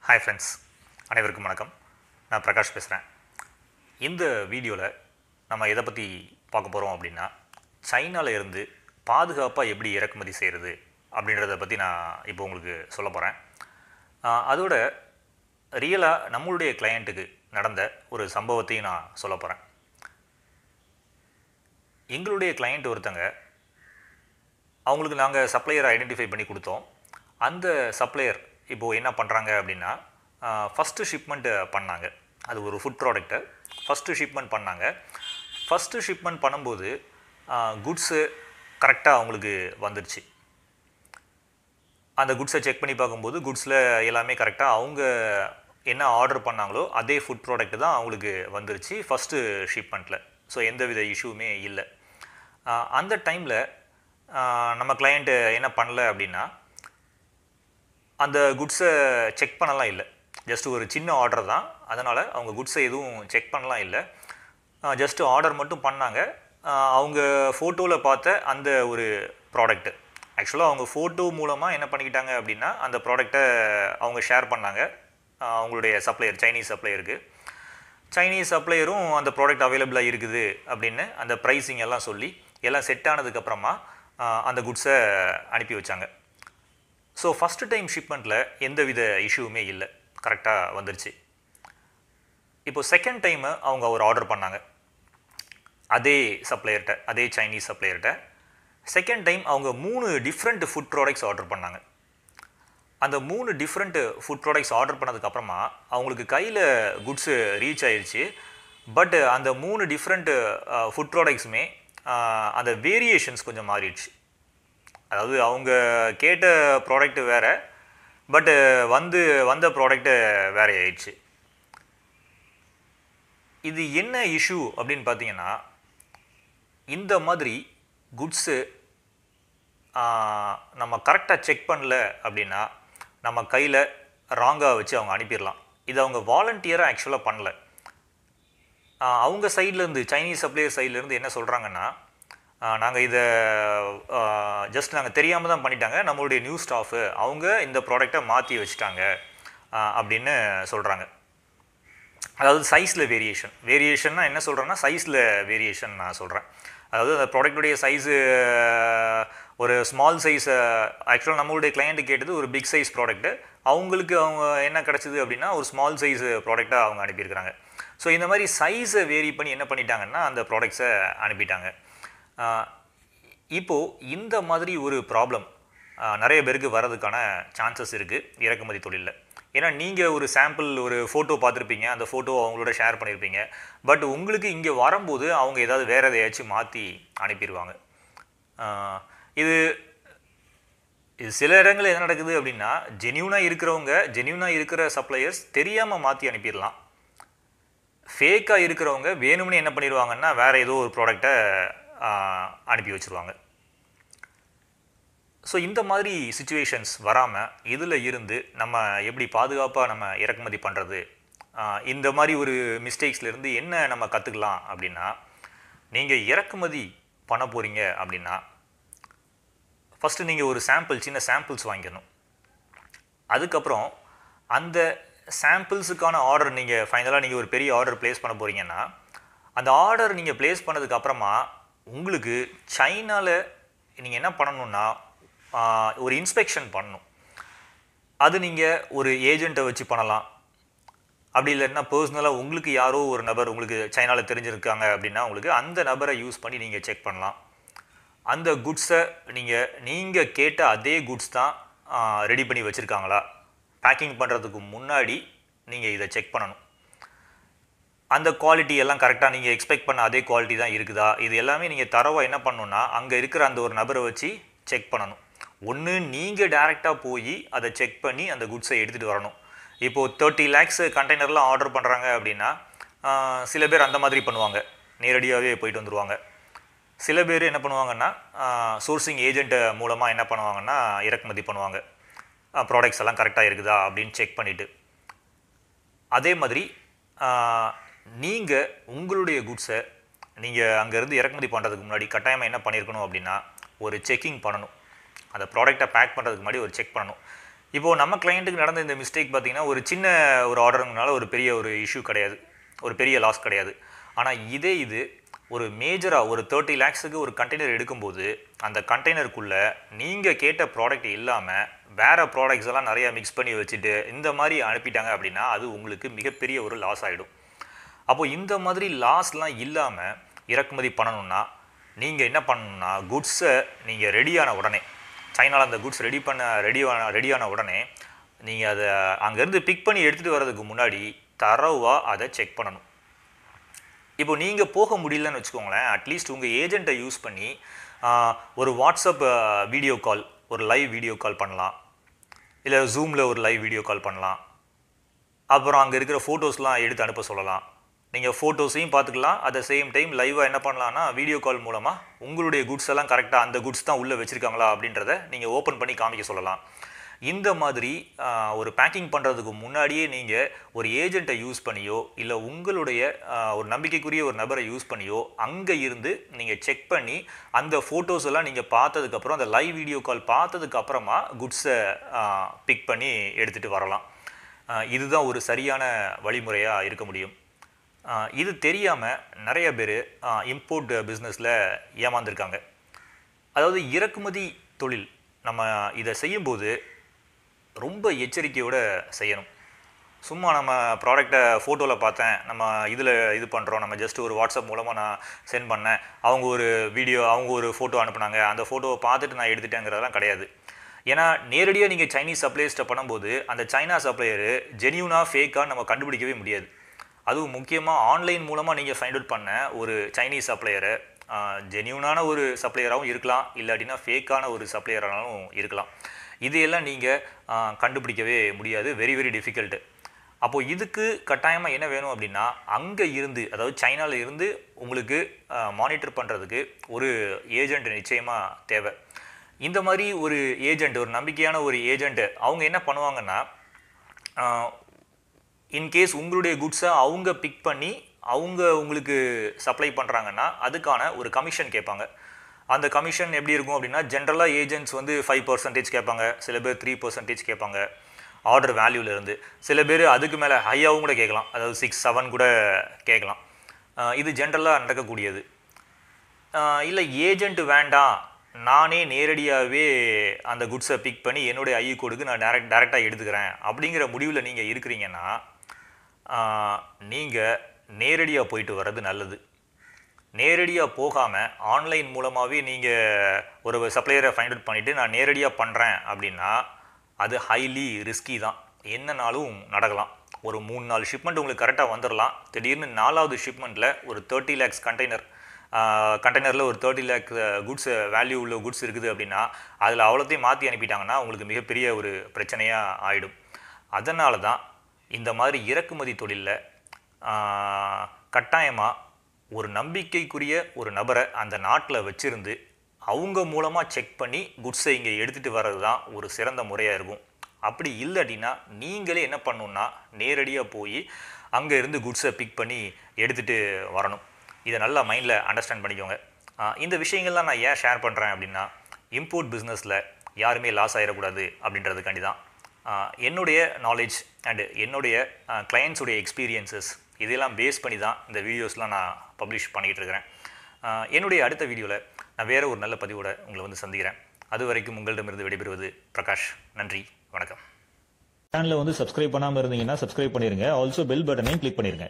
Hi friends, அனைவருக்கும் வணக்கம். நான் பிரகாஷ் பேசுகிறேன். இந்த வீடியோவில் நம்ம எதை பற்றி பார்க்க போகிறோம் அப்படின்னா, சைனாவில் இருந்து பாதுகாப்பாக எப்படி இறக்குமதி செய்கிறது அப்படின்றத பற்றி நான் இப்போ உங்களுக்கு சொல்ல போகிறேன். அதோட ரியலாக நம்மளுடைய கிளையண்ட்டுக்கு நடந்த ஒரு சம்பவத்தையும் நான் சொல்ல போகிறேன். எங்களுடைய கிளையண்ட் ஒருத்தங்க, அவங்களுக்கு நாங்கள் சப்ளையரை ஐடென்டிஃபை பண்ணி கொடுத்தோம். அந்த சப்ளையர் இப்போது என்ன பண்ணுறாங்க அப்படின்னா, ஃபஸ்ட்டு ஷிப்மெண்ட்டு பண்ணாங்க. அது ஒரு ஃபுட் ப்ராடக்ட்டை ஃபஸ்ட்டு ஷிப்மெண்ட் பண்ணாங்க. ஃபஸ்ட்டு ஷிப்மெண்ட் பண்ணும்போது குட்ஸு கரெக்டாக அவங்களுக்கு வந்துடுச்சு. அந்த குட்ஸை செக் பண்ணி பார்க்கும்போது குட்ஸில் எல்லாமே கரெக்டாக அவங்க என்ன ஆர்டர் பண்ணாங்களோ அதே ஃபுட் ப்ராடக்ட் தான் அவங்களுக்கு வந்துருச்சு ஃபஸ்ட்டு ஷிப்மெண்ட்டில். ஸோ எந்தவித இஷ்யூவுமே இல்லை. அந்த டைமில் நம்ம கிளையண்ட்டு என்ன பண்ணல அப்படின்னா, அந்த குட்ஸை செக் பண்ணலாம் இல்லை. ஜஸ்ட் ஒரு சின்ன ஆர்டர் தான், அதனால் அவங்க குட்ஸை எதுவும் செக் பண்ணலாம் இல்லை. ஜஸ்ட்டு ஆர்டர் மட்டும் பண்ணாங்க. அவங்க ஃபோட்டோவில் பார்த்த அந்த ஒரு ப்ராடக்ட்டு, ஆக்சுவலாக அவங்க ஃபோட்டோ மூலமாக என்ன பண்ணிக்கிட்டாங்க அப்படின்னா, அந்த ப்ராடக்டை அவங்க ஷேர் பண்ணாங்க அவங்களுடைய சப்ளையர், சைனீஸ் சப்ளையருக்கு. சைனீஸ் சப்ளையரும் அந்த ப்ராடக்ட் அவைலபிளாக இருக்குது அப்படின்னு அந்த ப்ரைஸிங் எல்லாம் சொல்லி எல்லாம் செட் ஆனதுக்கப்புறமா அந்த குட்ஸை அனுப்பி வச்சாங்க. ஸோ ஃபஸ்ட்டு டைம் ஷிப்மெண்ட்டில் எந்தவித இஷ்யூவுமே இல்லை, கரெக்டாக வந்துருச்சு. இப்போ செகண்ட் டைமு அவங்க ஒரு ஆர்டர் பண்ணாங்க அதே சப்ளையர்கிட்ட, அதே சைனீஸ் சப்ளையர்கிட்ட. செகண்ட் டைம் அவங்க 3 டிஃப்ரெண்ட் ஃபுட் ப்ராடக்ட்ஸ் ஆர்டர் பண்ணாங்க. அந்த 3 டிஃப்ரெண்ட் ஃபுட் ப்ராடக்ட்ஸ் ஆர்டர் பண்ணதுக்கப்புறமா அவங்களுக்கு கையில் குட்ஸு ரீச் ஆயிடுச்சு. பட் அந்த 3 டிஃப்ரெண்ட் ஃபுட் ப்ராடக்ட்ஸுமே அந்த வேரியேஷன்ஸ் கொஞ்சம் மாறிடுச்சு. அதாவது அவங்க கேட்ட ப்ராடக்ட்டு வேறு, பட்டு வந்த ப்ராடக்ட்டு வேறு ஆயிடுச்சு. இது என்ன இஷ்யூ அப்படின்னு பார்த்தீங்கன்னா, இந்த மாதிரி குட்ஸு நம்ம கரெக்டாக செக் பண்ணல அப்படின்னா நம்ம கையில் ராங்காக வச்சு அவங்க அனுப்பிடலாம். இது அவங்க வாலண்டியராக ஆக்சுவலாக பண்ணல. அவங்க சைட்லேருந்து, சைனீஸ் சப்ளையர் சைட்லேருந்து என்ன சொல்கிறாங்கன்னா, நாங்கள் இதை ஜஸ்ட் நாங்கள் தெரியாமல் தான் பண்ணிட்டாங்க, நம்மளுடைய நியூ ஸ்டாஃபு அவங்க இந்த ப்ராடக்டை மாற்றி வச்சுட்டாங்க அப்படின்னு சொல்கிறாங்க. அதாவது சைஸில் வேரியேஷன்னா என்ன சொல்கிறேன்னா, சைஸில் வேரியேஷன் நான் சொல்கிறேன். அதாவது அந்த ப்ராடக்டுடைய சைஸு ஒரு ஸ்மால் சைஸ், ஆக்சுவலாக நம்மளுடைய கிளையண்ட்டு கேட்டது ஒரு பிக் சைஸ் ப்ராடக்ட்டு, அவங்களுக்கு அவங்க என்ன கிடச்சிது அப்படின்னா ஒரு ஸ்மால் சைஸ் ப்ராடக்டாக அவங்க அனுப்பியிருக்கிறாங்க. ஸோ இந்த மாதிரி சைஸை வேரி பண்ணி என்ன பண்ணிட்டாங்கன்னா அந்த ப்ராடக்ட்ஸை அனுப்பிட்டாங்க. இப்போது இந்த மாதிரி ஒரு ப்ராப்ளம் நிறைய பேருக்கு வர்றதுக்கான சான்சஸ் இருக்குது இறக்குமதி தொழிலில். ஏன்னா நீங்கள் ஒரு சாம்பிள், ஒரு ஃபோட்டோ பார்த்துருப்பீங்க, அந்த ஃபோட்டோவை அவங்களோட ஷேர் பண்ணியிருப்பீங்க. பட் உங்களுக்கு இங்கே வரும்போது அவங்க ஏதாவது வேறு எதையாச்சும் மாற்றி அனுப்பிடுவாங்க. இது சில இடங்களில் என்ன நடக்குது அப்படின்னா, ஜென்யூனாக இருக்கிற சப்ளையர்ஸ் தெரியாமல் மாற்றி அனுப்பிடலாம். ஃபேக்காக இருக்கிறவங்க வேணும்னு என்ன பண்ணிடுவாங்கன்னா வேறு ஏதோ ஒரு ப்ராடக்டை அனுப்பி வச்சுருவாங்க. ஸோ இந்த மாதிரி சிச்சுவேஷன்ஸ் வராமல் இதில் இருந்து நம்ம எப்படி பாதுகாப்பாக நம்ம இறக்குமதி பண்ணுறது, இந்த மாதிரி ஒரு மிஸ்டேக்ஸ்லேருந்து என்ன நம்ம கற்றுக்கலாம் அப்படின்னா, நீங்கள் இறக்குமதி பண்ண போகிறீங்க அப்படின்னா ஃபஸ்ட்டு நீங்கள் ஒரு சின்ன சாம்பிள்ஸ் வாங்கிக்கணும். அதுக்கப்புறம் அந்த சாம்பிள்ஸுக்கான ஆர்டர் ஃபைனலாக நீங்கள் ஒரு பெரிய ஆர்டர் ப்ளேஸ் பண்ண போகிறீங்கன்னா, அந்த ஆர்டர் நீங்கள் ப்ளேஸ் பண்ணதுக்கப்புறமா உங்களுக்கு சைனாவில் நீங்கள் என்ன பண்ணணுன்னா ஒரு இன்ஸ்பெக்ஷன் பண்ணணும். அது நீங்கள் ஒரு ஏஜெண்ட்டை வச்சு பண்ணலாம். அப்படி இல்லைன்னா பர்சனலாக உங்களுக்கு யாரோ ஒரு நபர் உங்களுக்கு சைனாவில் தெரிஞ்சிருக்காங்க அப்படின்னா உங்களுக்கு அந்த நபரை யூஸ் பண்ணி நீங்கள் செக் பண்ணலாம். அந்த குட்ஸை நீங்கள் கேட்ட அதே குட்ஸ் தான் ரெடி பண்ணி வச்சுருக்காங்களா, பேக்கிங் பண்ணுறதுக்கு முன்னாடி நீங்கள் இதை செக் பண்ணணும். அந்த குவாலிட்டி எல்லாம் கரெக்டாக நீங்கள் எக்ஸ்பெக்ட் பண்ண அதே குவாலிட்டி தான் இருக்குதா, இது எல்லாமே நீங்கள் தரவாக என்ன பண்ணணுன்னா அங்கே இருக்கிற அந்த ஒரு நபரை வச்சு செக் பண்ணணும். ஒன்று நீங்கள் டைரெக்டாக போய் அதை செக் பண்ணி அந்த குட்ஸை எடுத்துகிட்டு வரணும். இப்போது 30 lakhs கண்டெய்னர்லாம் ஆர்டர் பண்ணுறாங்க அப்படின்னா சில பேர் அந்த மாதிரி பண்ணுவாங்க, நேரடியாகவே போயிட்டு வந்துடுவாங்க. சில பேர் என்ன பண்ணுவாங்கன்னா சோர்சிங் ஏஜென்ட்டு மூலமாக என்ன பண்ணுவாங்கன்னா இறக்குமதி பண்ணுவாங்க, ப்ராடக்ட்ஸ் எல்லாம் கரெக்டாக இருக்குதா அப்படின்னு செக் பண்ணிவிட்டு. அதே மாதிரி நீங்கள் உங்களுடைய குட்ஸை அங்கேருந்து இறக்குமதி பண்ணுறதுக்கு முன்னாடி கட்டாயமாக என்ன பண்ணியிருக்கணும் அப்படின்னா ஒரு செக்கிங் பண்ணணும். அந்த ப்ராடக்டை பேக் பண்ணுறதுக்கு முன்னாடி ஒரு செக் பண்ணணும். இப்போது நம்ம கிளையண்ட்டுக்கு நடந்த இந்த மிஸ்டேக் பார்த்திங்கன்னா ஒரு சின்ன ஒரு ஆர்டருங்கனால ஒரு பெரிய ஒரு இஷ்யூ கிடையாது, ஒரு பெரிய லாஸ் கிடையாது. ஆனால் இது ஒரு மேஜராக ஒரு 30 lakhsக்கு ஒரு கண்டெய்னர் எடுக்கும்போது அந்த கண்டெய்னருக்குள்ளே நீங்கள் கேட்ட ப்ராடக்ட் இல்லாமல் வேறு ப்ராடக்ட்ஸ் எல்லாம் நிறையா மிக்ஸ் பண்ணி வச்சுட்டு இந்த மாதிரி அனுப்பிட்டாங்க அப்படின்னா அது உங்களுக்கு மிகப்பெரிய ஒரு லாஸ் ஆகிடும். அப்போது இந்த மாதிரி லாஸ்லாம் இல்லாமல் இறக்குமதி பண்ணணுன்னா நீங்கள் என்ன பண்ணணுன்னா குட்ஸை நீங்கள் ரெடியான உடனே சைனாவில் அந்த குட்ஸ் ரெடியான உடனே நீங்கள் அதை அங்கேருந்து பிக் பண்ணி எடுத்துகிட்டு வர்றதுக்கு முன்னாடி தரவாக அதை செக் பண்ணணும். இப்போ நீங்கள் போக முடியலன்னு வச்சுக்கோங்களேன், அட்லீஸ்ட் உங்கள் ஏஜெண்ட்டை யூஸ் பண்ணி ஒரு வாட்ஸ்அப் வீடியோ கால், ஒரு லைவ் வீடியோ கால் பண்ணலாம், இல்லை ஜூமில் ஒரு லைவ் வீடியோ கால் பண்ணலாம். அப்புறம் அங்கே இருக்கிற ஃபோட்டோஸ்லாம் எடுத்து அனுப்ப சொல்லலாம். நீங்கள் ஃபோட்டோஸையும் பார்த்துக்கலாம், அட் த சேம் டைம் லைவாக என்ன பண்ணலான்னா வீடியோ கால் மூலமாக உங்களுடைய குட்ஸ் எல்லாம் கரெக்டாக அந்த குட்ஸ் தான் உள்ளே வச்சுருக்காங்களா அப்படின்றத நீங்கள் ஓப்பன் பண்ணி காமிக்க சொல்லலாம். இந்த மாதிரி ஒரு பேக்கிங் பண்ணுறதுக்கு முன்னாடியே நீங்கள் ஒரு ஏஜெண்ட்டை யூஸ் பண்ணியோ இல்லை உங்களுடைய ஒரு நம்பிக்கைக்குரிய ஒரு நபரை யூஸ் பண்ணியோ அங்கே இருந்து நீங்கள் செக் பண்ணி அந்த ஃபோட்டோஸ் எல்லாம் நீங்கள் பார்த்ததுக்கப்புறம் அந்த லைவ் வீடியோ கால் பார்த்ததுக்கப்புறமா குட்ஸை பிக் பண்ணி எடுத்துகிட்டு வரலாம். இதுதான் ஒரு சரியான வழிமுறையாக இருக்க முடியும். இது தெரியாமல் நிறைய பேர் இம்போர்ட் பிஸ்னஸில் ஏமாந்துருக்காங்க. அதாவது இறக்குமதி தொழில் நம்ம இதை செய்யும்போது ரொம்ப எச்சரிக்கையோடு செய்யணும். சும்மா நம்ம ப்ராடக்டை ஃபோட்டோவில் பார்த்தேன், நம்ம இது பண்ணுறோம், நம்ம ஜஸ்ட் ஒரு வாட்ஸ்அப் மூலமாக நான் சென்ட் பண்ணேன், அவங்க ஒரு ஃபோட்டோ அனுப்புனாங்க, அந்த ஃபோட்டோவை பார்த்துட்டு நான் எடுத்துட்டேங்கிறதெல்லாம் கிடையாது. ஏன்னா நேரடியாக நீங்கள் சைனீஸ் சப்ளையர்ஸ்ட்டை பண்ணும்போது அந்த சைனா சப்ளையரு ஜென்யூனாக ஃபேக்காக நம்ம கண்டுபிடிக்கவே முடியாது. அதுவும் முக்கியமாக ஆன்லைன் மூலமாக நீங்கள் ஃபைண்ட் அவுட் பண்ண ஒரு சைனீஸ் சப்ளையரை ஜென்யூனான ஒரு சப்ளையராகவும் இருக்கலாம், இல்லாட்டினா ஃபேக்கான ஒரு சப்ளையராகவும் இருக்கலாம். இதையெல்லாம் நீங்கள் கண்டுபிடிக்கவே முடியாது, வெரி வெரி டிஃபிகல்ட்டு. அப்போது இதுக்கு கட்டாயமாக என்ன வேணும் அப்படின்னா அங்கே இருந்து, அதாவது சைனாவில் இருந்து உங்களுக்கு மானிட்டர் பண்ணுறதுக்கு ஒரு ஏஜெண்ட் நிச்சயமாக தேவை. இந்த மாதிரி ஒரு ஏஜெண்ட், ஒரு நம்பிக்கையான ஒரு ஏஜெண்ட்டு அவங்க என்ன பண்ணுவாங்கன்னா இன்கேஸ் உங்களுடைய குட்ஸை அவங்க பிக் பண்ணி அவங்க உங்களுக்கு சப்ளை பண்ணுறாங்கன்னா அதுக்கான ஒரு கமிஷன் கேட்பாங்க. அந்த கமிஷன் எப்படி இருக்கும் அப்படின்னா ஜென்ரலாக ஏஜென்ட்ஸ் வந்து 5% கேட்பாங்க, சில பேர் 3% கேட்பாங்க ஆர்டர் வேல்யூலேருந்து. சில பேர் அதுக்கு மேலே ஹையாகவும் கூட கேட்கலாம், அதாவது 6-7 கூட கேட்கலாம். இது ஜென்ரலாக நடக்கக்கூடியது. இல்லை ஏஜெண்ட் வேண்டாம், நானே நேரடியாகவே அந்த குட்ஸை பிக் பண்ணி என்னுடைய ஐ கோடுக்கு நான் டேரெக்டாக எடுத்துக்கிறேன் அப்படிங்கிற முடிவில் நீங்கள் இருக்கிறீங்கன்னா நீங்கள் நேரடியாக போயிட்டு வர்றது நல்லது. நேரடியாக போகாமல் ஆன்லைன் மூலமாகவே நீங்கள் ஒரு சப்ளையரை ஃபைண்ட் அவுட் பண்ணிவிட்டு நான் நேரடியாக பண்ணுறேன் அப்படின்னா அது ஹைலி ரிஸ்கி தான். என்னன்னாலும் நடக்கலாம். ஒரு 3-4 ஷிப்மெண்ட் உங்களுக்கு கரெக்டாக வந்துடலாம். திடீர்னு 4வது ஷிப்மெண்ட்டில் ஒரு 30 lakhs கண்டெய்னரில் ஒரு 30 lakh குட்ஸ் வேல்யூ உள்ள குட்ஸ் இருக்குது அப்படின்னா அதில் அவ்வளோத்தையும் மாற்றி அனுப்பிட்டாங்கன்னா உங்களுக்கு மிகப்பெரிய ஒரு பிரச்சனையாக ஆகிடும். அதனால தான் இந்த மாதிரி இறக்குமதி தொழிலில் கட்டாயமாக ஒரு நம்பிக்கைக்குரிய ஒரு நபரை அந்த நாட்டில் வச்சுருந்து அவங்க மூலமாக செக் பண்ணி குட்ஸை இங்கே எடுத்துகிட்டு வர்றது தான் ஒரு சிறந்த முறையாக இருக்கும். அப்படி இல்லாட்டினா நீங்களே என்ன பண்ணணுன்னா நேரடியாக போய் அங்கே இருந்து குட்ஸை பிக் பண்ணி எடுத்துகிட்டு வரணும். இதை நல்லா மைண்டில் அண்டர்ஸ்டாண்ட் பண்ணிக்கோங்க. இந்த விஷயங்கள்லாம் நான் ஏன் ஷேர் பண்ணுறேன் அப்படின்னா இம்போர்ட் பிஸ்னஸில் யாருமே லாஸ் ஆகிடக்கூடாது அப்படின்றதுக்காண்டி தான். என்னுடைய நாலேஜ் அண்டு என்னுடைய கிளையண்ட்ஸுடைய எக்ஸ்பீரியன்ஸஸ் இதெல்லாம் பேஸ் பண்ணி தான் இந்த வீடியோஸ்லாம் நான் பப்ளிஷ் பண்ணிக்கிட்டு இருக்கிறேன். என்னுடைய அடுத்த வீடியோவில் நான் வேறு ஒரு நல்ல பதிவோடு உங்களை வந்து சந்திக்கிறேன். அது வரைக்கும் உங்களிடமிருந்து விடைபெறுவது பிரகாஷ். நன்றி, வணக்கம். சேனலை வந்து சப்ஸ்கிரைப் பண்ணாமல் இருந்தீங்கன்னா சப்ஸ்கிரைப் பண்ணிடுங்க. ஆல்சோ பெல் பட்டனையும் கிளிக் பண்ணிடுங்க.